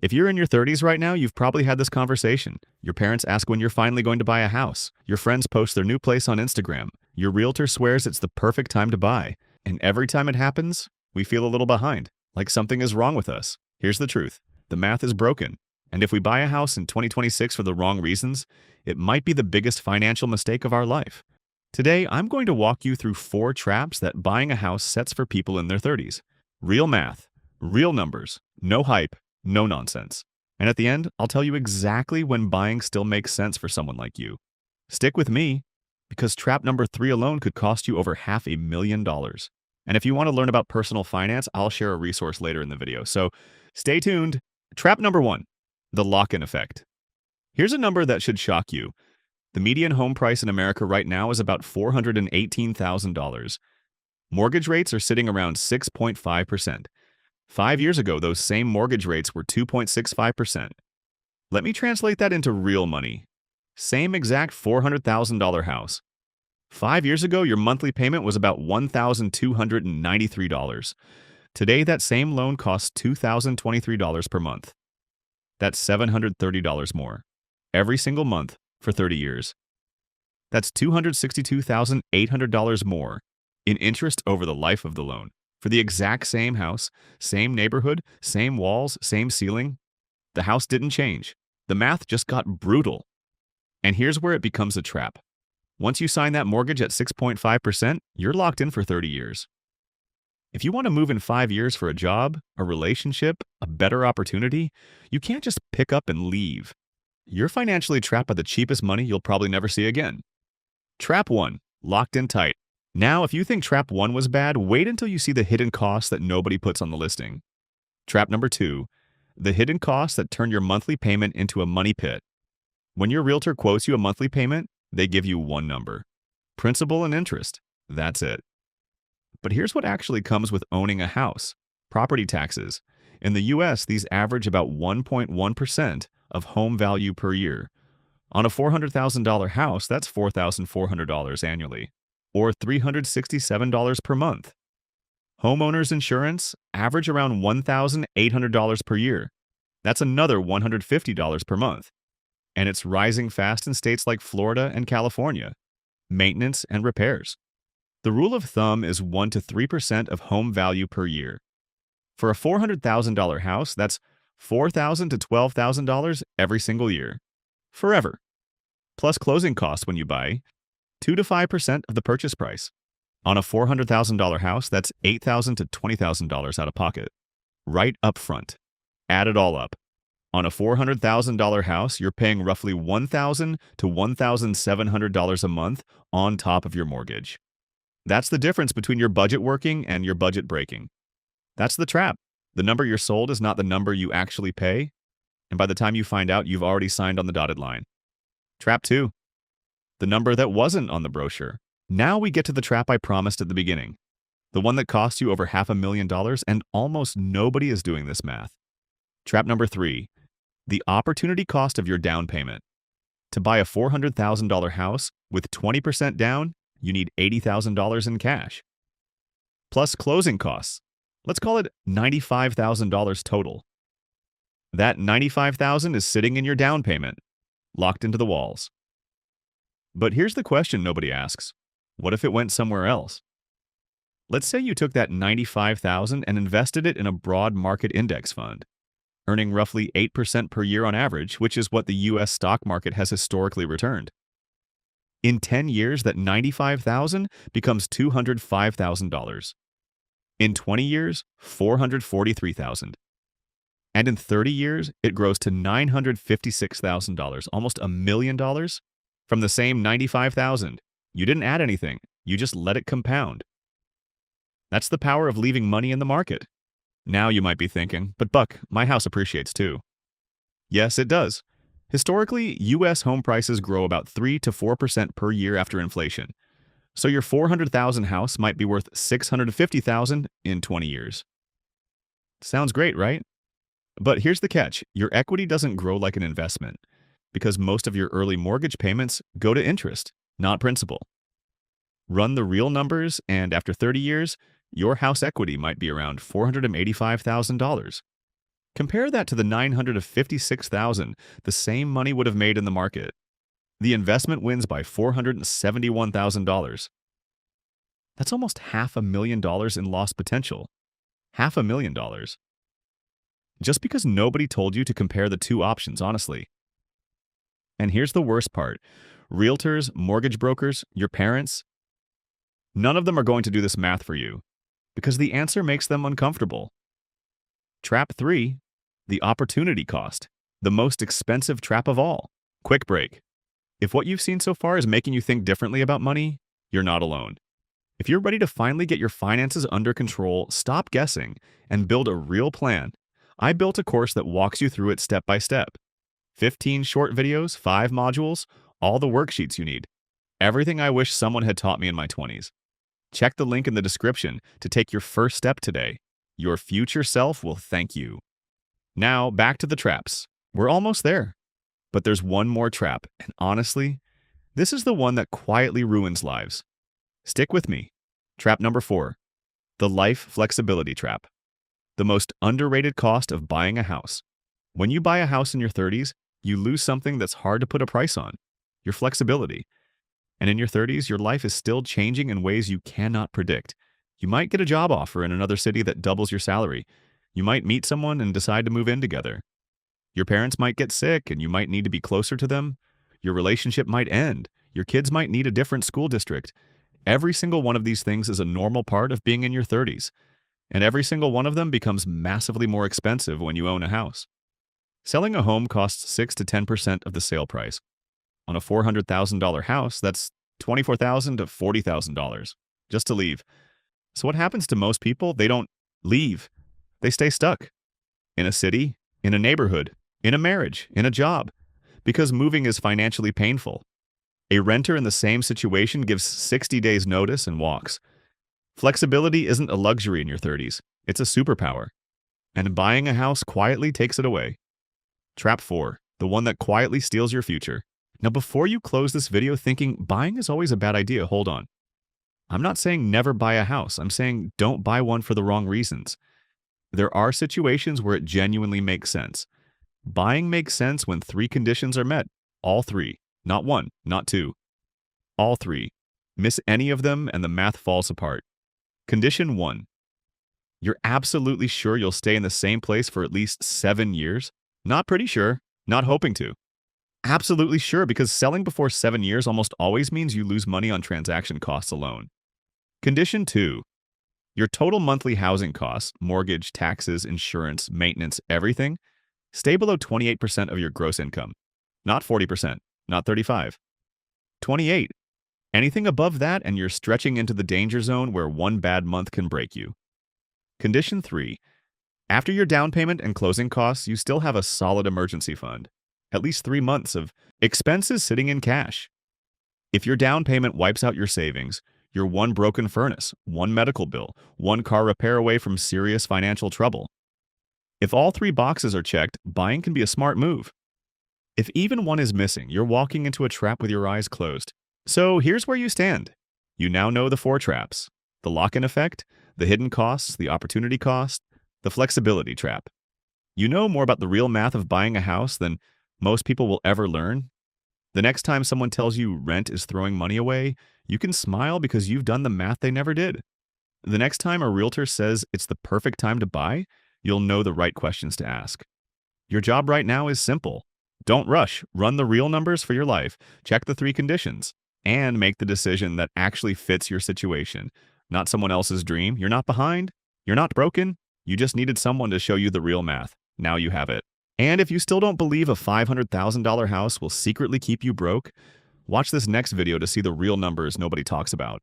If you're in your 30s right now, you've probably had this conversation. Your parents ask when you're finally going to buy a house. Your friends post their new place on Instagram. Your realtor swears it's the perfect time to buy. And every time it happens, we feel a little behind, like something is wrong with us. Here's the truth. The math is broken. And if we buy a house in 2026 for the wrong reasons, it might be the biggest financial mistake of our life. Today, I'm going to walk you through 4 traps that buying a house sets for people in their 30s. Real math, real numbers, no hype, no nonsense. And at the end, I'll tell you exactly when buying still makes sense for someone like you. Stick with me, because trap number 3 alone could cost you over $500,000. And if you want to learn about personal finance, I'll share a resource later in the video. So stay tuned. Trap number 1, the lock-in effect. Here's a number that should shock you. The median home price in America right now is about $418,000. Mortgage rates are sitting around 6.5%. 5 years ago, those same mortgage rates were 2.65%. Let me translate that into real money. Same exact $400,000 house. 5 years ago, your monthly payment was about $1,293. Today, that same loan costs $2,023 per month. That's $730 more, every single month for 30 years. That's $262,800 more in interest over the life of the loan. For the exact same house, same neighborhood, same walls, same ceiling. The house didn't change. The math just got brutal. And here's where it becomes a trap. Once you sign that mortgage at 6.5%, you're locked in for 30 years. If you want to move in 5 years for a job, a relationship, a better opportunity, you can't just pick up and leave. You're financially trapped by the cheapest money you'll probably never see again. Trap 1, locked in tight. Now, if you think trap 1 was bad, wait until you see the hidden costs that nobody puts on the listing. Trap number 2, the hidden costs that turn your monthly payment into a money pit. When your realtor quotes you a monthly payment, they give you one number. Principal and interest. That's it. But here's what actually comes with owning a house. Property taxes. In the US, these average about 1.1% of home value per year. On a $400,000 house, that's $4,400 annually, or $367 per month. Homeowners insurance average around $1,800 per year. That's another $150 per month. And it's rising fast in states like Florida and California. Maintenance and repairs. The rule of thumb is 1 to 3% of home value per year. For a $400,000 house, that's $4,000 to $12,000 every single year. Forever. Plus closing costs when you buy, 2 to 5% of the purchase price. On a $400,000 house, that's $8,000 to $20,000 out of pocket. Right up front. Add it all up. On a $400,000 house, you're paying roughly $1,000 to $1,700 a month on top of your mortgage. That's the difference between your budget working and your budget breaking. That's the trap. The number you're sold is not the number you actually pay, and by the time you find out, you've already signed on the dotted line. Trap 2. The number that wasn't on the brochure. Now we get to the trap I promised at the beginning. The one that cost you over $500,000, and almost nobody is doing this math. Trap number 3. The opportunity cost of your down payment. To buy a $400,000 house with 20% down, you need $80,000 in cash. Plus closing costs. Let's call it $95,000 total. That $95,000 is sitting in your down payment, locked into the walls. But here's the question nobody asks. What if it went somewhere else? Let's say you took that $95,000 and invested it in a broad market index fund, earning roughly 8% per year on average, which is what the US stock market has historically returned. In 10 years, that $95,000 becomes $205,000. In 20 years, $443,000. And in 30 years, it grows to $956,000, almost $1 million from the same $95,000. You didn't add anything. You just let it compound. That's the power of leaving money in the market. Now you might be thinking, but Buck, my house appreciates too. Yes, it does. Historically, U.S. home prices grow about 3 to 4% per year after inflation. So your $400,000 house might be worth $650,000 in 20 years. Sounds great, right? But here's the catch. Your equity doesn't grow like an investment because most of your early mortgage payments go to interest, not principal. Run the real numbers, and after 30 years, your house equity might be around $485,000. Compare that to the $956,000 the same money would have made in the market. The investment wins by $471,000. That's almost $500,000 in lost potential. $500,000. Just because nobody told you to compare the two options, honestly. And here's the worst part. Realtors, mortgage brokers, your parents, none of them are going to do this math for you because the answer makes them uncomfortable. Trap 3, the opportunity cost, the most expensive trap of all. Quick break. If what you've seen so far is making you think differently about money, you're not alone. If you're ready to finally get your finances under control, stop guessing, and build a real plan, I built a course that walks you through it step by step. 15 short videos, 5 modules, all the worksheets you need. Everything I wish someone had taught me in my 20s. Check the link in the description to take your first step today. Your future self will thank you. Now, back to the traps. We're almost there. But there's one more trap, and honestly, this is the one that quietly ruins lives. Stick with me. Trap number 4. The life flexibility trap. The most underrated cost of buying a house. When you buy a house in your 30s, you lose something that's hard to put a price on. Your flexibility. And in your 30s, your life is still changing in ways you cannot predict. You might get a job offer in another city that doubles your salary. You might meet someone and decide to move in together. Your parents might get sick and you might need to be closer to them. Your relationship might end. Your kids might need a different school district. Every single one of these things is a normal part of being in your 30s. And every single one of them becomes massively more expensive when you own a house. Selling a home costs 6 to 10% of the sale price. On a $400,000 house, that's $24,000 to $40,000 just to leave. So what happens to most people? They don't leave. They stay stuck. In a city, in a neighborhood, in a marriage, in a job. Because moving is financially painful. A renter in the same situation gives 60 days notice and walks. Flexibility isn't a luxury in your 30s. It's a superpower. And buying a house quietly takes it away. Trap 4, the one that quietly steals your future. Now, before you close this video thinking buying is always a bad idea, hold on. I'm not saying never buy a house. I'm saying don't buy one for the wrong reasons. There are situations where it genuinely makes sense. Buying makes sense when 3 conditions are met. All 3. Not 1, not 2. All 3. Miss any of them and the math falls apart. Condition 1. You're absolutely sure you'll stay in the same place for at least 7 years? Not pretty sure. Not hoping to. Absolutely sure, because selling before 7 years almost always means you lose money on transaction costs alone. Condition 2. Your total monthly housing costs, mortgage, taxes, insurance, maintenance, everything, stay below 28% of your gross income. Not 40%, not 35%. 28%. Anything above that and you're stretching into the danger zone where one bad month can break you. Condition 3. After your down payment and closing costs, you still have a solid emergency fund. At least 3 months of expenses sitting in cash. If your down payment wipes out your savings, you're one broken furnace, one medical bill, one car repair away from serious financial trouble. If all 3 boxes are checked, buying can be a smart move. If even one is missing, you're walking into a trap with your eyes closed. So here's where you stand. You now know the 4 traps: the lock-in effect, the hidden costs, the opportunity cost, the flexibility trap. You know more about the real math of buying a house than most people will ever learn. The next time someone tells you rent is throwing money away, you can smile because you've done the math they never did. The next time a realtor says it's the perfect time to buy, you'll know the right questions to ask. Your job right now is simple. Don't rush. Run the real numbers for your life. Check the 3 conditions. And make the decision that actually fits your situation. Not someone else's dream. You're not behind. You're not broken. You just needed someone to show you the real math. Now you have it. And if you still don't believe a $500,000 house will secretly keep you broke, watch this next video to see the real numbers nobody talks about.